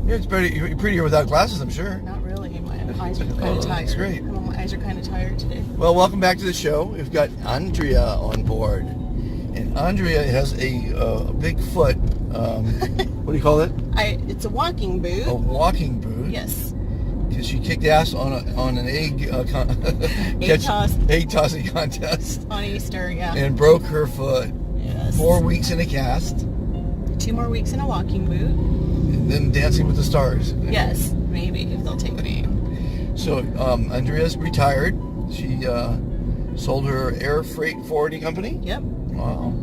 Yeah, it's better. You're prettier without glasses, I'm sure. Not really. My eyes are kind of tired. That's great. My eyes are kind of tired today. Well, welcome back to the show. We've got Andrea on board. And Andrea has a big foot. What do you call it? It's a walking boot. A walking boot. Yes. Because she kicked ass on an egg egg tossing contest. On Easter, yeah. And broke her foot. Yes. 4 weeks in a cast. 2 more weeks in a walking boot. And then Dancing with the Stars. Yes, maybe if they'll take me. So Andrea's retired. She sold her air freight forwarding company. Yep. Wow.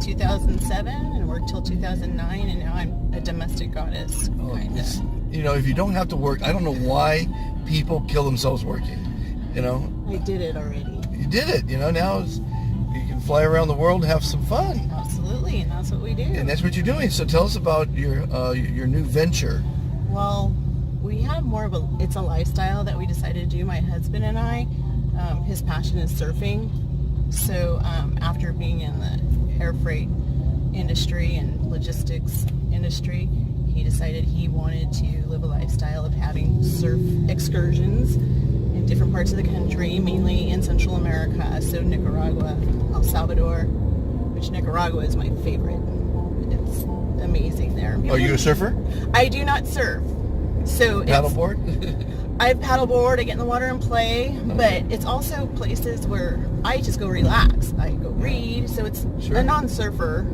2007 and worked till 2009, and now I'm a domestic goddess. You know, if you don't have to work, I don't know why people kill themselves working. You know. I did it already. You did it. You know, now you can fly around the world and have some fun. Absolutely, and that's what we do. And that's what you're doing. So tell us about your new venture. Well, we have more of it's a lifestyle that we decided to do, my husband and I. His passion is surfing. So after being in the air freight industry and logistics industry, he decided he wanted to live a lifestyle of having surf excursions in different parts of the country, mainly in Central America, so Nicaragua, El Salvador, which Nicaragua is my favorite. It's amazing there. Are you a surfer? I do not surf. So paddleboard? I paddleboard, I get in the water and play, but it's also places where I just go relax. I go read, so it's a non-surfer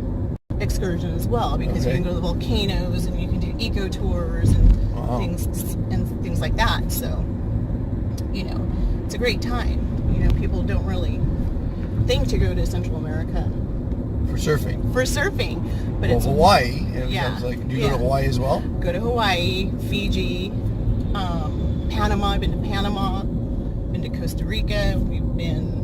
excursion as well, because you can go to the volcanoes and you can do eco tours and things like that. So, you know, it's a great time. You know, people don't really think to go to Central America for surfing. But it's Hawaii. Do you go to Hawaii as well? Go to Hawaii, Fiji, Panama. I've been to Panama. Been to Costa Rica. We've been.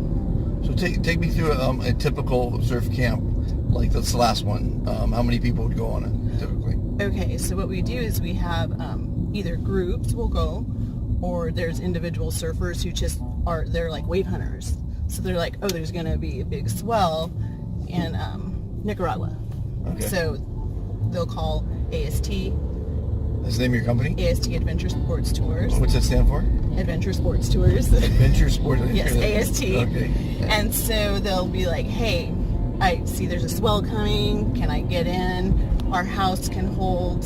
So take me through a typical surf camp, like this last one. How many people would go on it typically? Okay, so what we do is we have either groups will go, or there's individual surfers who just they're like wave hunters. So they're like, oh, there's going to be a big swell in Nicaragua. Okay. So they'll call AST. That's the name of your company? AST Adventure Sports Tours. What's that stand for? Adventure Sports Tours. Adventure Sports. Yes, AST. Okay. And so they'll be like, hey, I see there's a swell coming. Can I get in? Our house can hold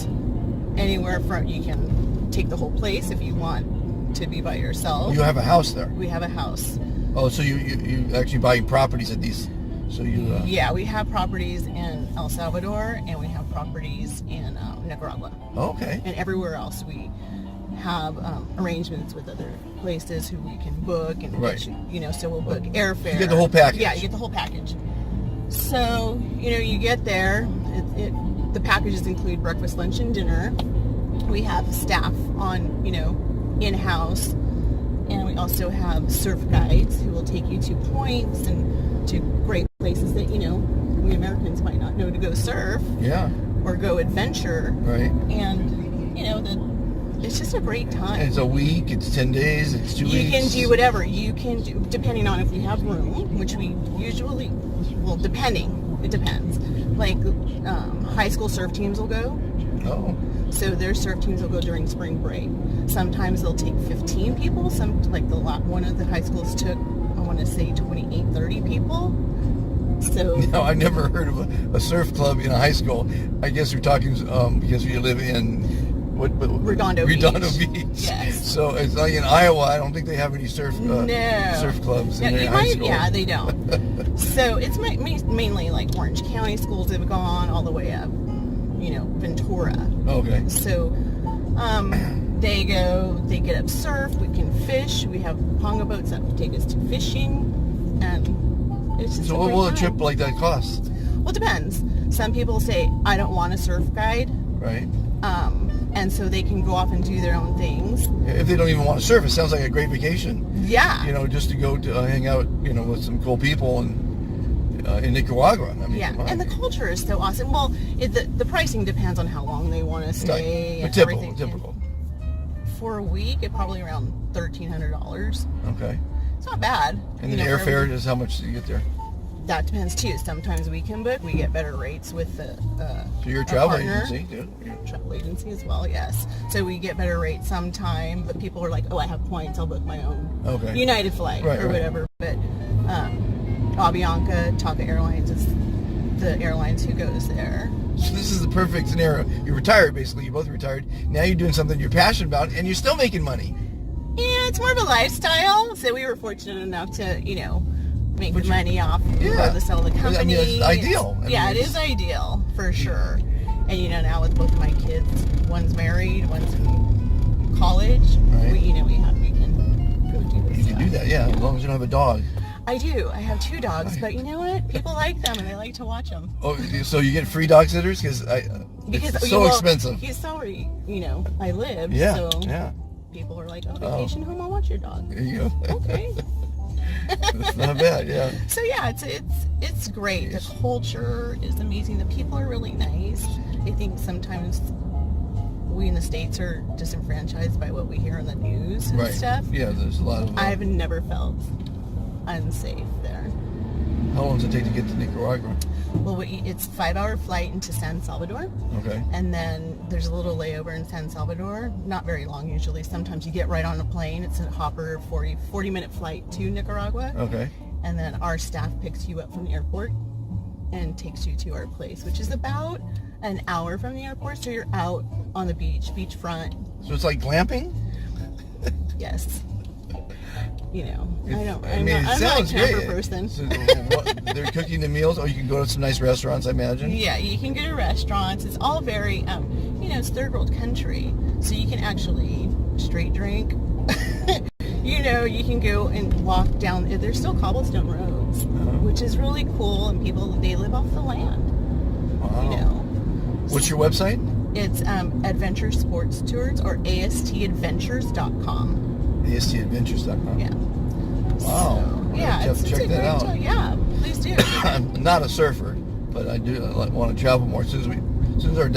anywhere from, you can take the whole place if you want to be by yourself. You have a house there? We have a house. Oh, so you actually buy properties at these? So you? Yeah, we have properties in El Salvador and we have properties in Nicaragua. Okay. And everywhere else we have arrangements with other places who we can book and so we'll book airfare. You get the whole package. Yeah, you get the whole package. So you get there. The packages include breakfast, lunch, and dinner. We have staff on in-house, and we also have surf guides who will take you to points and to great places that we Americans might not know to go surf. Yeah. Or go adventure. Right. And it's just a great time. And it's a week. It's 10 days. It's 2 weeks. You can do whatever you can do, depending on if we have room, which we usually. Well, it depends. Like high school surf teams will go. Oh. So their surf teams will go during spring break. Sometimes they'll take 15 people. One of the high schools took, I want to say 28, 30 people. So. No, I've never heard of a surf club in a high school. I guess you're talking because you live in Redondo Beach. Yes. So it's like in Iowa. I don't think they have any surf clubs in their high school. Yeah, they don't. So it's mainly like Orange County schools that have gone all the way up, Ventura. Okay. So they get up surf. We can fish. We have ponga boats that will take us to fishing, and it's just. So what will a trip like that cost? Well, it depends. Some people say I don't want a surf guide. Right. And so they can go off and do their own things. If they don't even want to surf, it sounds like a great vacation. Yeah. Just to go to hang out, with some cool people and in Nicaragua. I mean, and the culture is so awesome. Well, the pricing depends on how long they want to stay. Right. But typical. For a week, it's probably around $1,300. Okay. It's not bad. And the airfare is how much do you get there? that depends too. Sometimes we can book. We get better rates with the So you're a our travel partner. agency, dude. Yeah. Travel agency as well, yes. So we get better rates sometime, but people are like, oh, I have points, I'll book my own Okay. United flight Right, or right. whatever. But Avianca, Taka Airlines is the airlines who goes there. So this is the perfect scenario. You're retired, basically. You're both retired. Now you're doing something you're passionate about, and you're still making money. Yeah, it's more of a lifestyle. So we were fortunate enough to, make But the you- money off Yeah. regardless of the company. I mean, it's ideal. I Yeah, mean, it it's- is ideal for sure. And now with both of my kids, one's married, one's in college. Right. We can go do this. You can do that, yeah, as long as you don't have a dog. I do. I have 2 dogs, but you know what? People like them and they like to watch them. Oh, so you get free dog sitters it's so expensive. You saw where I live. Yeah, So yeah. people are like, oh, vacation home, I'll watch your dog. There you go. Okay. It's not bad, yeah. So yeah, it's great. The culture is amazing. The people are really nice. I think sometimes we in the States are disenfranchised by what we hear on the news and Right. stuff. Yeah, there's a lot of... I've never felt unsafe there. How long does it take to get to Nicaragua? Well, it's 5-hour flight into San Salvador. Okay. And then there's a little layover in San Salvador. Not very long usually. Sometimes you get right on a plane. It's a hopper 40-minute flight to Nicaragua. Okay. And then our staff picks you up from the airport and takes you to our place, which is about an hour from the airport. So you're out on the beachfront. So it's like glamping? Yes. I'm it not a sounds camper great. person. So, they're cooking the meals, or you can go to some nice restaurants, I imagine. Yeah, you can go to restaurants. It's all very, it's third world country, so you can actually straight drink. You can go and walk down. There's still cobblestone roads, which is really cool, and they live off the land. Wow. What's your website? It's Adventure Sports Tours or astadventures.com. astadventures.com. Yeah. Wow. So, yeah, I'll have to check a that great out. tool. Yeah, please do. I'm not a surfer, but I do want to travel more. As soon as our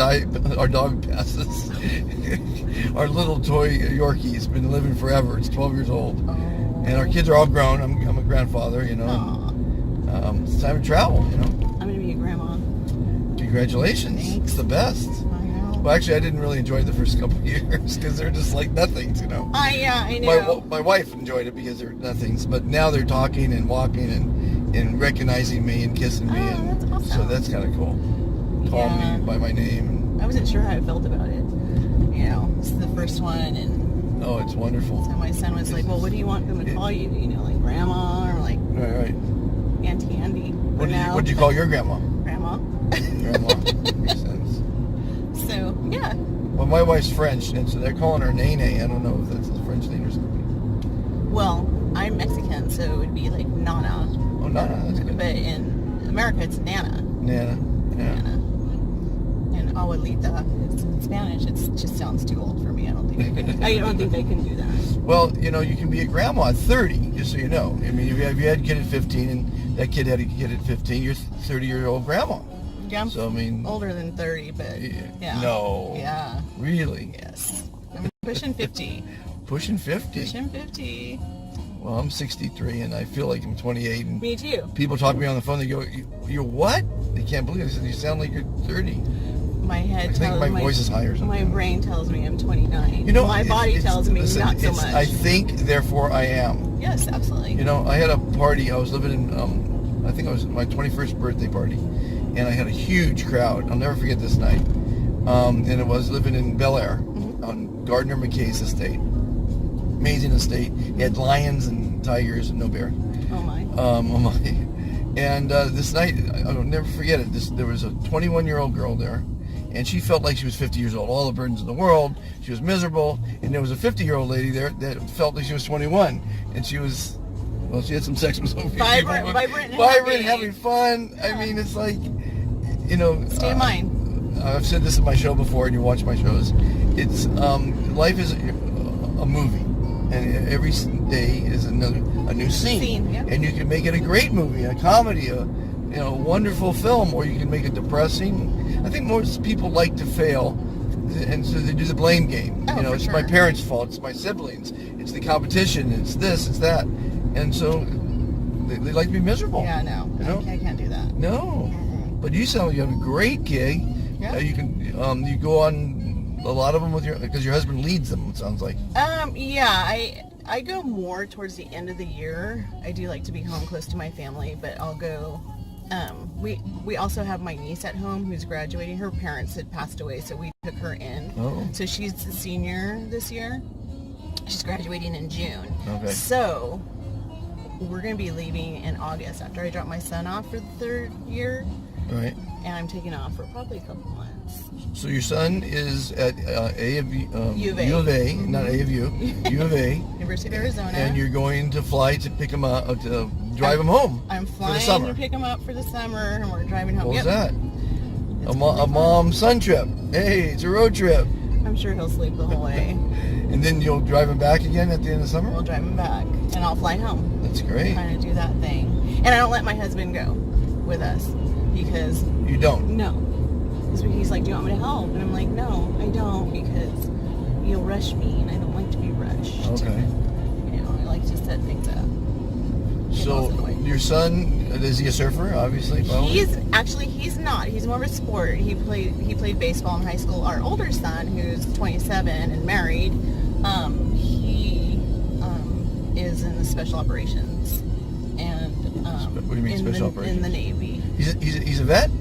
dog passes, our little toy Yorkie has been living forever. It's 12 years old, and our kids are all grown. I'm a grandfather, Aw, It's time to travel, I'm gonna be a grandma. Congratulations. Thanks. It's the best. I know. Well, actually, I didn't really enjoy the first couple of years because they're just like nothings, I know. My wife enjoyed it because they're nothings, but now they're talking and walking and recognizing me and kissing me, and that's awesome. so that's kind of cool. Call Yeah. me by my name. I wasn't sure how I felt about it. This is the first one, and Oh, it's wonderful. so my son was like, "Well, what do you want them to call you? Like grandma or like Right. Auntie Andy?" What did you call your grandma? Grandma. Grandma. Makes sense. So yeah. Well, my wife's French, and so they're calling her Nene. I don't know if that's the French name or something. Well, I'm Mexican, so it would be like Nana, Oh, Nana, that's good. but in America it's Nana. Nana. Yeah. Nana. And Abuelita, it's in Spanish. It just sounds too old for me. I don't think I can do that. Well, you can be a grandma at 30, just so you know. I mean, if you had a kid at 15 and that kid had a kid at 15, you're 30-year-old grandma. Yeah, I'm So, I mean... older than 30, but yeah. No. Yeah. Really? Yes. I'm pushing 50. Pushing 50? Pushing 50. Well, I'm 63, and I feel like I'm 28. And Me too. people talk to me on the phone, they go, you're what? They can't believe it. They said, you sound like you're 30. My head I think tells my voice is higher or something. My brain tells me I'm 29. My it's- body it's- tells me listen, not so it's, much. I think, therefore I am. Yes, absolutely. I had a party. I was living in, I think it was my 21st birthday party, and I had a huge crowd. I'll never forget this night. And it was living in Bel Air on Gardner McKay's estate. Amazing estate. He had lions and tigers and no bears. Oh my. And this night, I'll never forget it. There was a 21-year-old girl there, and she felt like she was 50 years old. All the burdens in the world. She was miserable. And there was a 50-year-old lady there that felt like she was 21, and she was, well, she had some sex with some Vibrant, people, vibrant, and vibrant, happy. having fun. Yeah. I mean, it's like, Stay in mind. I've said this in my show before, and you watch my shows. It's life is a movie, and every day is a new scene. Yeah. And you can make it a great movie, a comedy, a wonderful film, or you can make it depressing. I think most people like to fail, and so they do the blame game. Oh, for It's sure. my parents' fault, it's my siblings, it's the competition, it's this, it's that, and so they like to be miserable. Yeah, no. You know? I can't do that. No. But you sound like you have a great gig. Yeah. You can you go on a lot of them because your husband leads them, it sounds like. Yeah, I go more towards the end of the year. I do like to be home close to my family, but I'll go. We also have my niece at home who's graduating. Her parents had passed away, so we took her in. Oh. So she's a senior this year. She's graduating in June. Okay. So we're going to be leaving in August after I drop my son off for the third year. Right. And I'm taking off for probably a couple months. So your son is at U of A, not A of U, U of A. University of Arizona. And you're going to fly to pick him up, to drive him home. I'm for the flying summer. to pick him up for the summer, and we're driving home. What was Yep. that? It's A mom-son trip. Hey, it's a road trip. I'm sure he'll sleep the whole way. And then you'll drive him back again at the end of the summer? We'll drive him back, and I'll fly home. That's great. Kind of do that thing. And I don't let my husband go with us because... You don't? No. Because he's like, do you want me to help? And I'm like, no, I don't, because you'll rush me, and I don't like to be rushed. Okay. You know, I like to set things up. So your son, is he a surfer, obviously? Probably? He's not. He's more of a sport. He played baseball in high school. Our older son, who's 27 and married, he is in the special operations. And what do you mean special operations? In the Navy. He's a vet?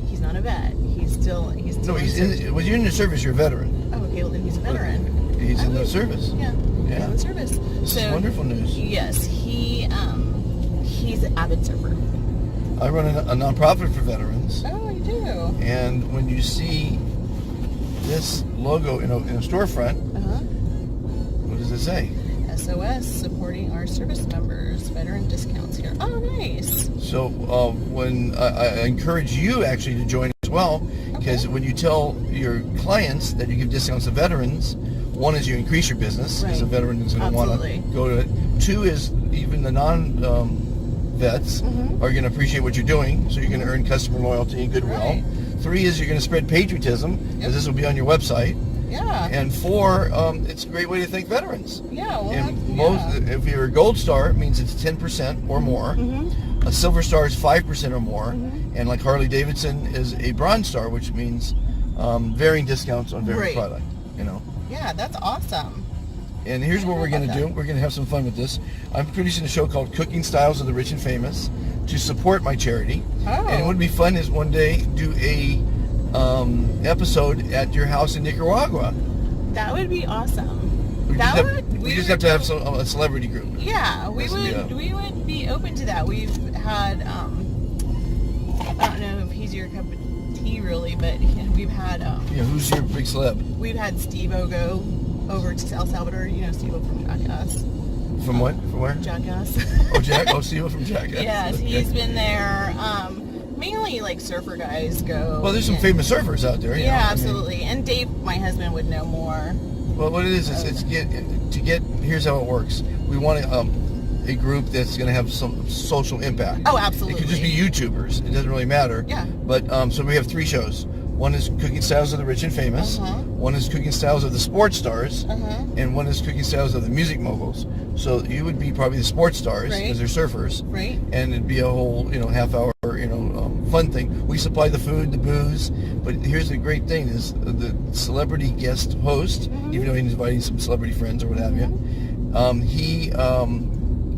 He's not a vet. He's still No, when you're in the service, you're a veteran. Oh, okay. Well, then he's a veteran. He's in the service. Yeah. Yeah. He's in the service. This is wonderful news. Yes, he's an avid surfer. I run a nonprofit for veterans. Oh, you do? And when you see this logo in a storefront, what does it say? SOS, supporting our service members, veteran discounts here. Oh, nice. So when I encourage you actually to join as well, because when you tell your clients that you give discounts to veterans, one is you increase your business because a veteran is going to want to go to it. Two is even the non-vets are going to appreciate what you're doing, so you're going to earn customer loyalty and goodwill. Right. Three is you're going to spread patriotism, because this will be on your website. Yeah. And four, it's a great way to thank veterans. Yeah. Well, and if you're a gold star, it means it's 10% or more. A silver star is 5% or more. And like Harley Davidson is a bronze star, which means varying discounts on various product. You know. Yeah, that's awesome. And here's what we're going to do. We're going to have some fun with this. I'm producing a show called Cooking Styles of the Rich and Famous to support my charity. Oh. And what would be fun is one day do a episode at your house in Nicaragua. That would be awesome. We just have to have a celebrity group. Yeah, we would be open to that. We've had I don't know if he's your cup of tea really, but we've had who's your big celeb? We've had Steve-O go over to El Salvador. You know Steve-O from Jackass. From what? From where? Jackass. Steve-O from Jackass. Yes, he's been there. Mainly like surfer guys go. Well, there's some famous surfers out there. Yeah, absolutely. And Dave, my husband, would know more. Well, what it is here's how it works. We want a group that's going to have some social impact. Oh, absolutely. It could just be YouTubers. It doesn't really matter. Yeah. But so we have 3 shows. One is Cooking Styles of the Rich and Famous. One is Cooking Styles of the Sports Stars. And one is Cooking Styles of the Music Moguls. So you would be probably the sports stars because they're surfers. Right. And it'd be a whole, half hour, fun thing. We supply the food, the booze. But here's the great thing is the celebrity guest host, even though he's inviting some celebrity friends or what have you, he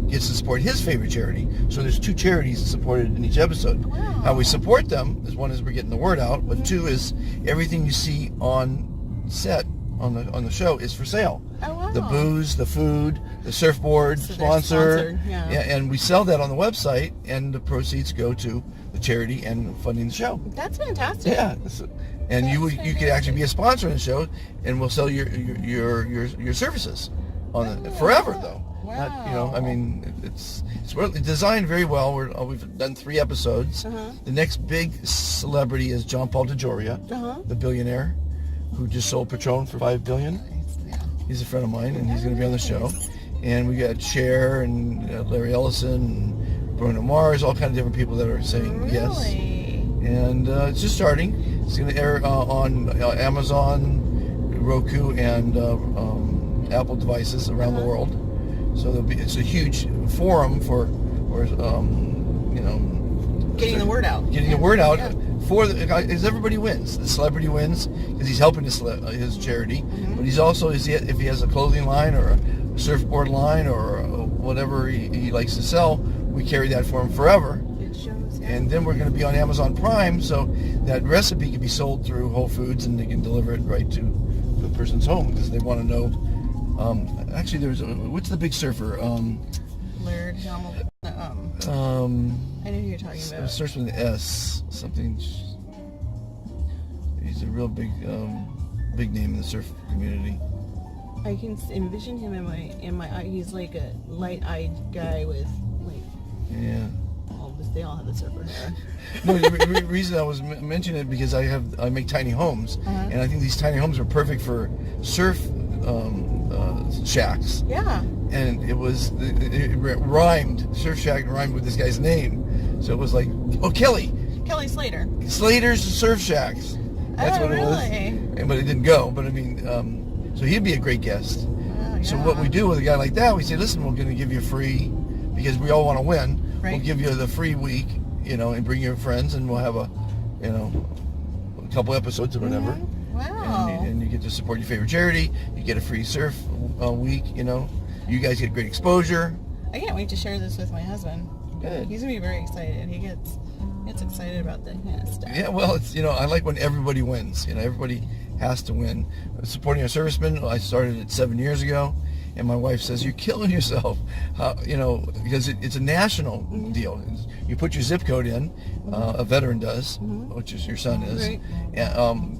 gets to support his favorite charity. So there's 2 charities supported in each episode. Wow. How we support them is one is we're getting the word out, but 2 is everything you see on set on the show is for sale. Oh, wow. The booze, the food, the surfboard, sponsor. Yeah, and we sell that on the website, and the proceeds go to the charity and funding the show. That's fantastic. Yeah. And you could actually be a sponsor in the show, and we'll sell your services on it forever though. Wow. Not, it's designed very well. We've done 3 episodes. The next big celebrity is John Paul DeJoria, the billionaire who just sold Patron for $5 billion. He's a friend of mine, and he's going to be on the show. And we got Cher and Larry Ellison and Bruno Mars, all kinds of different people that are saying yes. And it's just starting. It's going to air on Amazon, Roku, and Apple devices around the world. So it's a huge forum for or you know, Getting the word out. Getting the word out for the because everybody wins. The celebrity wins because he's helping his charity, but he's also if he has a clothing line or a surfboard line or whatever he likes to sell, we carry that for him forever. It shows. And then we're going to be on Amazon Prime, so that recipe can be sold through Whole Foods, and they can deliver it right to the person's home because they want to know. Actually, what's the big surfer? Laird Hamilton. I know who you're talking about. It starts with an S. Something. He's a real big name in the surf community. I can envision him in my eye. He's like a light-eyed guy with like. Yeah. They all have the surfer hair. No, the reason I was mentioning it because I make tiny homes, and I think these tiny homes are perfect for surf shacks. Yeah. And it rhymed. Surf shack rhymed with this guy's name, so it was like, oh, Kelly Slater. Slater's Surf Shacks. That's what it was. But it didn't go. But I mean, so he'd be a great guest. Yeah. So what we do with a guy like that, we say, listen, we're going to give you free because we all want to win. Right. We'll give you the free week, and bring your friends, and we'll have a couple episodes or whatever. Wow. And you get to support your favorite charity. You get a free surf week. You guys get great exposure. I can't wait to share this with my husband. Good. He's gonna be very excited. He gets excited about that kind of stuff. Yeah, well, it's I like when everybody wins. Everybody has to win. Supporting our servicemen, I started it 7 years ago. And my wife says, you're killing yourself, because it's a national deal. You put your zip code in, a veteran does, which is your son is. Right. And,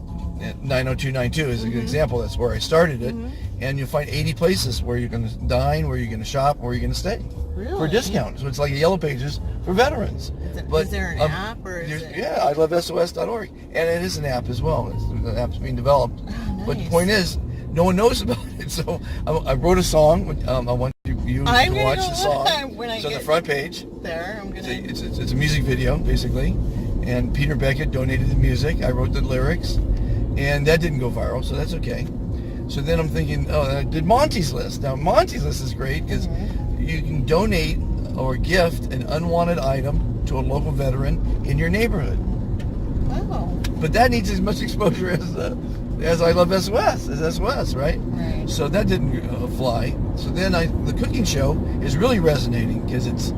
90292 is a good example. That's where I started it. And you'll find 80 places where you're going to dine, where you're going to shop, where you're going to stay. Really? For a discount. So it's like a Yellow Pages for veterans. Is there an app or is it? Yeah, I love SOS.org. And it is an app as well. The app's being developed. Oh, nice. But the point is, no one knows about it. So I wrote a song. I want you to watch the song. It's on the front page. There, I'm gonna. It's a music video basically, and Peter Beckett donated the music. I wrote the lyrics, and that didn't go viral, so that's okay. So then I'm thinking, I did Monty's List. Now Monty's List is great because you can donate or gift an unwanted item to a local veteran in your neighborhood. Wow. But that needs as much exposure as I Love SOS, right? Right. So that didn't fly. So then the cooking show is really resonating because it's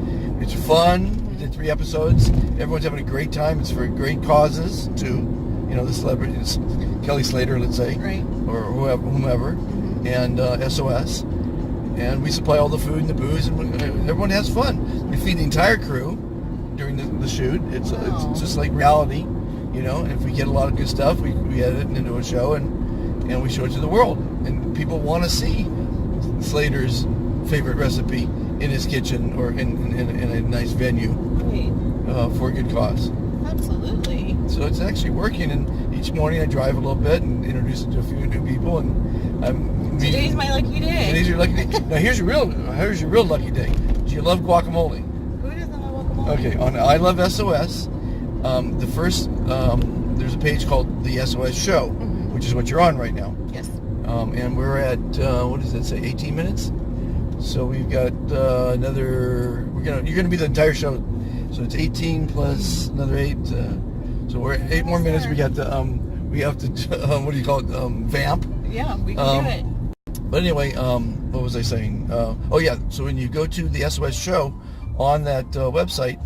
fun. Did 3 episodes. Everyone's having a great time. It's for great causes too. The celebrities, Kelly Slater, let's say, right, or whomever, and SOS. And we supply all the food and the booze, and everyone has fun. We feed the entire crew during the shoot. It's just like reality. And if we get a lot of good stuff, we edit it into a show and we show it to the world. And people want to see Slater's favorite recipe in his kitchen or in a nice venue for a good cause. Absolutely. So it's actually working. And each morning I drive a little bit and introduce it to a few new people. And today's my lucky day. Today's your lucky day. Now here's your real lucky day. Do you love guacamole? Who doesn't love guacamole? Okay, on I Love SOS. The first, there's a page called The SOS Show, which is what you're on right now. Yes. And we're at, what does that say, 18 minutes? So we've got you're going to be the entire show. So it's 18 plus another 8. So we're at 8 more minutes. We got we have to, what do you call it, vamp. Yeah, we can do it. But anyway, what was I saying? So when you go to the SOS Show on that website,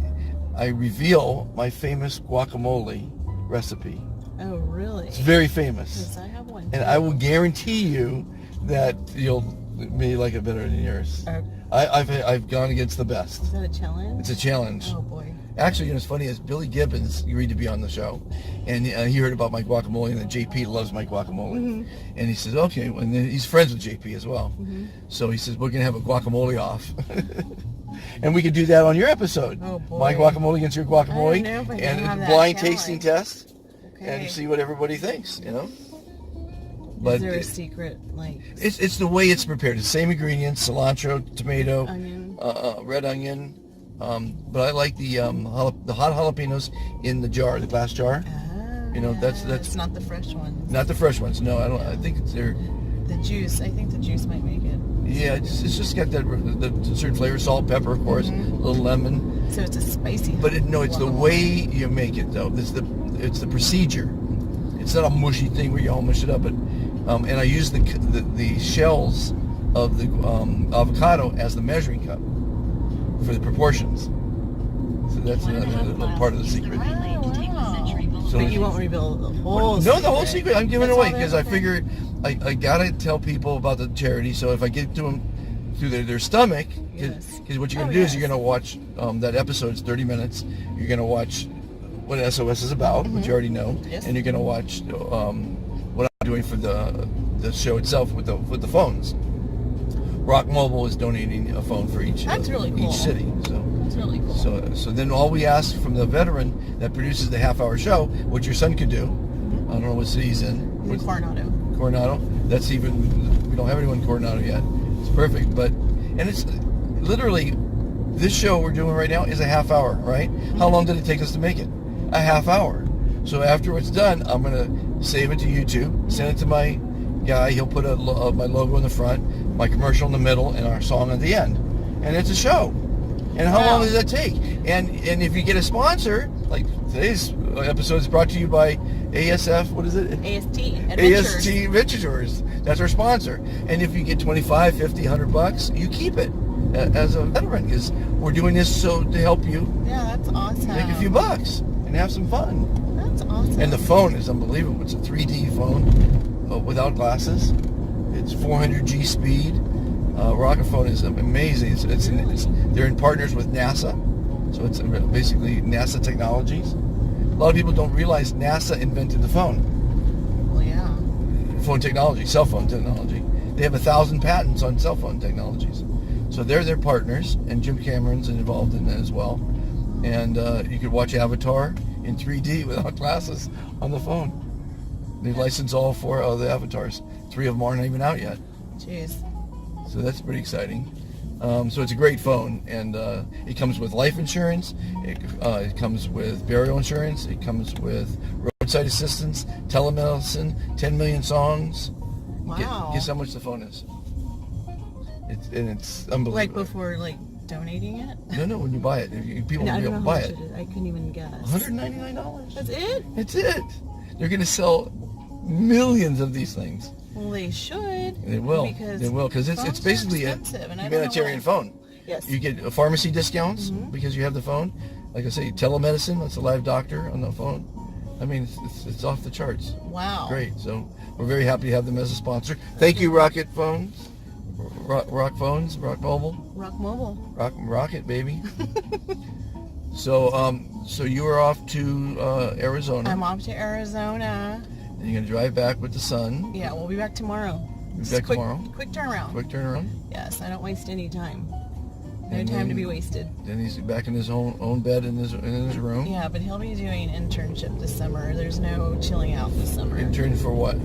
I reveal my famous guacamole recipe. Oh, really? It's very famous. Because I have one. And I will guarantee you that you'll be like it better than yours. I've gone against the best. Is that a challenge? It's a challenge. Oh, boy. Actually, it's funny, as Billy Gibbons agreed to be on the show, and he heard about my guacamole, and then JP loves my guacamole. And he says, okay, and then he's friends with JP as well. So he says, we're going to have a guacamole off. And we could do that on your episode. Oh, boy. My guacamole against your guacamole. I don't know if I can have and that blind challenge. tasting test. Okay. And see what everybody thinks, Is there a secret, like... It's the way it's prepared. It's the same ingredients, cilantro, tomato, onion. Red onion. But I like the hot jalapenos in the jar, the glass jar. Ah, that's it's not the fresh ones. Not the fresh ones. No, I don't. I think they're The juice. I think the juice might make it. Yeah, it's just got that the certain flavor, salt, pepper, of course, a little lemon. So it's a spicy. But it's the way you make it though. It's the procedure. It's not a mushy thing where you all mush it up. But and I use the shells of the avocado as the measuring cup for the proportions. So that's another part of the secret. So but you won't reveal the whole secret. No, the whole secret. I'm giving it away because I Okay. figure I gotta tell people about the charity. So if I get to them through their stomach, because Yes. what you're gonna do is you're gonna watch that episode. It's 30 minutes. You're gonna watch what SOS is about, which you already know, Yes. and you're gonna watch what I'm doing for the show itself with the phones. Rock Mobile is donating a phone for each That's really cool. each city. So. It's really cool. So then all we ask from the veteran that produces the half-hour show, which your son could do. I don't know what city he's in. In Coronado. Coronado. That's we don't have anyone in Coronado yet. It's perfect, and it's literally this show we're doing right now is a half hour, right? How long did it take us to make it? A half hour. So after it's done, I'm gonna save it to YouTube, send it to my guy. He'll put my logo in the front, my commercial in the middle, and our song at the end, and it's a show. And how long does that take? And if you get a sponsor, like today's episode is brought to you by ASF, what is it? AST Adventures. AST Adventures. That's our sponsor. And if you get 25, 50, $100, you keep it as a veteran because we're doing this to help you Yeah, that's awesome. make a few bucks and have some fun. That's awesome. And the phone is unbelievable. It's a 3D phone without glasses. It's 400G speed. Rocket phone is amazing. They're in partners with NASA, so it's basically NASA technologies. A lot of people don't realize NASA invented the phone. Well, yeah. Phone technology, cell phone technology. They have 1,000 patents on cell phone technologies. So they're their partners, and Jim Cameron's involved in that as well. And you could watch Avatar in 3D without glasses on the phone. They've licensed all 4 of the Avatars. 3 of them aren't even out yet. Jeez. So that's pretty exciting. So it's a great phone, and it comes with life insurance. It comes with burial insurance. It comes with roadside assistance, telemedicine, 10 million songs. Wow. Guess how much the phone is? It's unbelievable. Like before, donating it? No, when you buy it, people will I be don't able know to how buy much it. I couldn't even guess. $199. That's it? It's it. They're going to sell millions of these things. Well, they should. They will. Because They will because it's phones are basically a expensive, and I don't know humanitarian why. phone. Yes. You get pharmacy discounts because you have the phone. Like I say, telemedicine. That's a live doctor on the phone. I mean, it's off the charts. Wow. Great. So we're very happy to have them as a sponsor. Thank you, Rocket Phones, Rock Phones, Rock Mobile, Rock Mobile. Rocket baby. So you are off to Arizona. I'm off to Arizona. And you're gonna drive back with the son. Yeah, we'll be back tomorrow. Be Just back quick, tomorrow. Quick turnaround. Quick turnaround. Yes, I don't waste any time. No And time to then- be wasted. Then he's back in his own bed in his room. Yeah, but he'll be doing internship this summer. There's no chilling out this summer. Intern for what?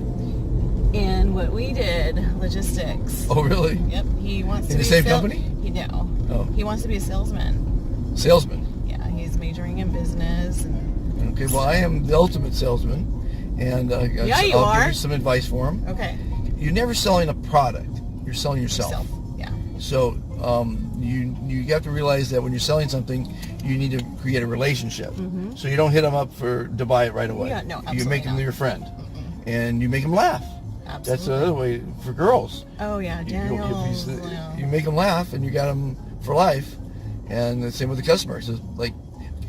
And what we did, logistics. Oh, really? Yep, he wants to In be the same a company? No. Oh. He wants to be a salesman. Salesman. Yeah, he's majoring in business. And, Okay, well, I am the ultimate salesman, and Yeah, you I'll are. give you some advice for him. okay. You're never selling a product. You're selling yourself. Yeah. So you have to realize that when you're selling something, you need to create a relationship. So you don't hit them up to buy it right away. Yeah, no, You absolutely make them not. your friend, and you make them laugh. Absolutely. That's the other way for girls. Oh, yeah, You- Daniel's. you make them laugh, and you got them for life. And the same with the customers. It's like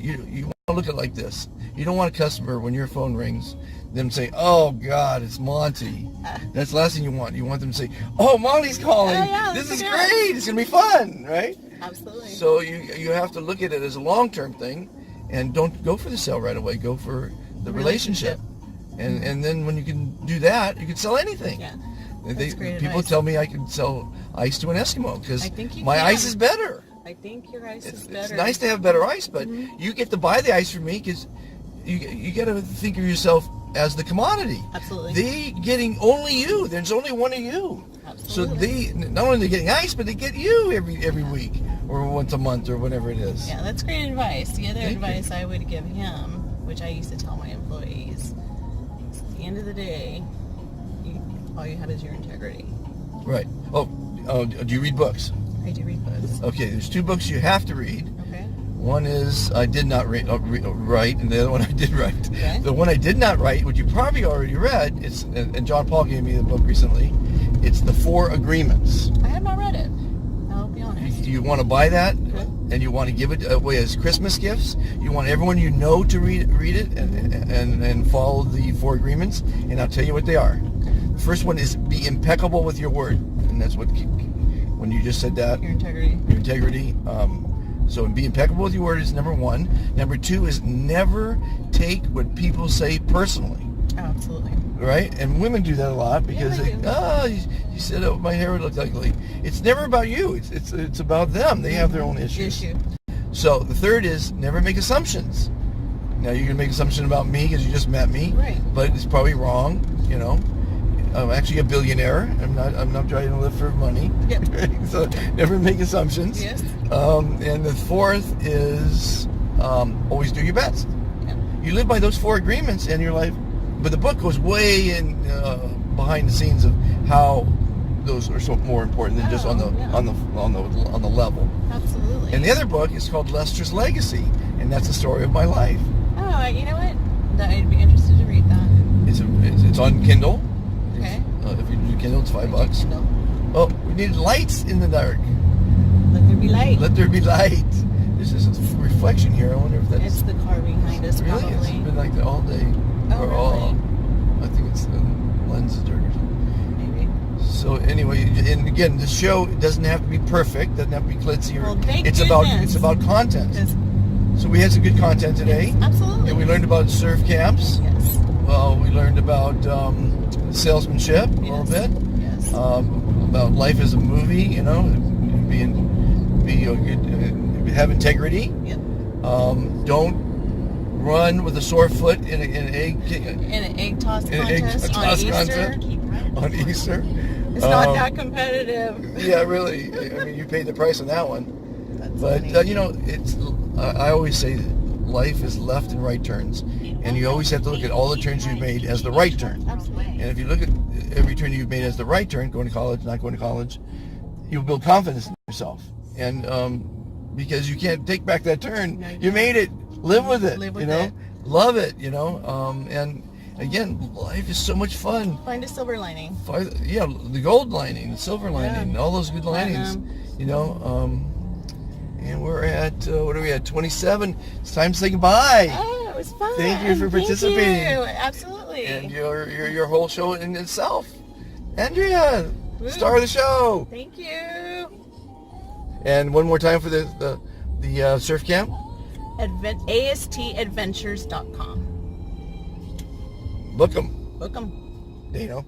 you want to look at it like this. You don't want a customer when your phone rings, them say, "Oh God, it's Monty." That's the last thing you want. You want them to say, "Oh, Monty's calling. Oh, yeah, this is that's great. It's gonna be fun, right?" Absolutely. So you have to look at it as a long-term thing, and don't go for the sale right away. Go for the relationship. And then when you can do that, you can sell anything. Yeah. They, great people advice. tell me I can sell ice to an Eskimo because I think you my can. ice is better. I think your ice is It's better. nice to have better ice, but you get to buy the ice from me because you got to think of yourself as the commodity. Absolutely. They getting only you. There's only one of you. Absolutely. So they not only getting ice, but they get you every week or once a month or whatever it is. Yeah, that's great advice. The other Thank you. advice I would give him, which I used to tell my employees, at the end of the day, all you have is your integrity. Right. Oh, do you read books? I do read books. Okay, there's 2 books you have to read. Okay. One is I did not write, and the other one I did write. Okay. The one I did not write, which you probably already read, and John Paul gave me the book recently. It's The 4 Agreements. I have not read it. I'll be honest. You want to buy that, Okay. and you want to give it away as Christmas gifts. You want everyone you know to read it and follow the 4 agreements. And I'll tell you what they are. The first one is be impeccable with your word, and that's what when you just said that. Your integrity. Your integrity. So be impeccable with your word is number 1. Number 2 is never take what people say personally. Oh, absolutely. Right? And women do that a lot because Yeah, they do. you said, oh, my hair would look ugly. It's never about you. It's about them. They have their own issues. So the third is never make assumptions. Now you can make assumption about me because you just met me, Right. but it's probably wrong. You know, I'm actually a billionaire. I'm not trying to live for money. Yep. So never make assumptions. Yes. And the fourth is always do your best. Yeah. You live by those 4 agreements, and your life. But the book goes way in behind the scenes of how those are so more important than just on the level. Absolutely. And the other book is called Lester's Legacy, and that's the story of my life. Oh, you know what? I'd be interested to read that. It's on Kindle. Okay. If you do Kindle, it's $5. Kindle. Oh, we need lights in the dark. Let there be light. Let there be light. There's this reflection here. I wonder if that's It's the car behind us, really. probably. It's been like that all day. Oh, really? I think it's the lens is dirty or something. Maybe. So anyway, and again, this show doesn't have to be perfect. Doesn't have to be glitzy. Well, thank it's goodness. about content. Yes. So we had some good content today. Absolutely. And we learned about surf camps. Yes. Well, we learned about salesmanship a little bit. Yes. About life as a movie. You know, have integrity. Yep. Don't run with a sore foot in an egg In an egg toss in an egg contest on toss Easter. contest on Easter. It's not that competitive. Yeah, really. I mean, you paid the price on that one. That's But funny. you know, I always say life is left and right turns, and you always have to look at all the turns you've made as the right turn. Absolutely. And if you look at every turn you've made as the right turn, going to college, not going to college, you'll build confidence in yourself. And because you can't take back that turn, No, you made it. Live with it. Live with you know, it. love it. You know, and again, life is so much fun. Find a silver lining. Yeah, the gold lining, the silver lining, all those good linings. You know, and we're at what are we at? 27. It's time to say goodbye. Oh, it was fun. Thank you for participating. Thank you. Absolutely. And your whole show in itself, Andrea, Woo. star of the show. Thank you. And one more time for the surf camp. ASTadventures.com. Book 'em. Book 'em. You know.